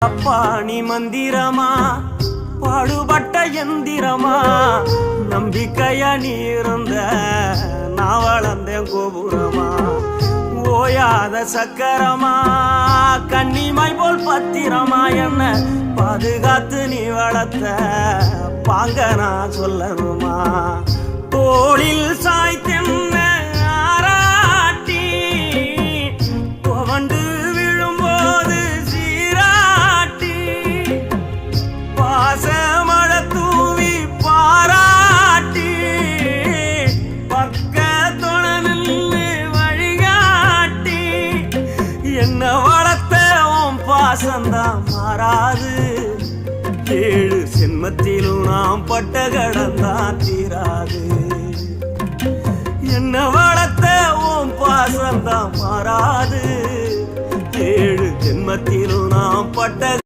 பாணி மந்திரமா பாடுபட்ட எந்திரமா நம்பிக்கையா நீ இருந்த நான் வளர்ந்தேன் கோபுரமா ஓயாத சக்கரமா கன்னிமாய் போல் பத்திரமா என்ன பாதுகாத்து நீ வளர்த்த பாங்க நான் சொல்லணுமா தோளில் சாய்த்தென்ன ஆராட்டி துவண்டு விழும்போது சீராட்டி பாசமழ தூவி பாராட்டி பக்கத்தொண நின்று வழிகாட்டி என்ன வளர்த்த உன் பாசந்தான் மாறாது ஏழு சென்மத்திலும் நாம் பட்ட கடந்தான் தீராது என்ன வளர்த்த ஓம் பாசந்தான் மாறாது ஏழு ஜென்மத்திலும் நாம் பட்ட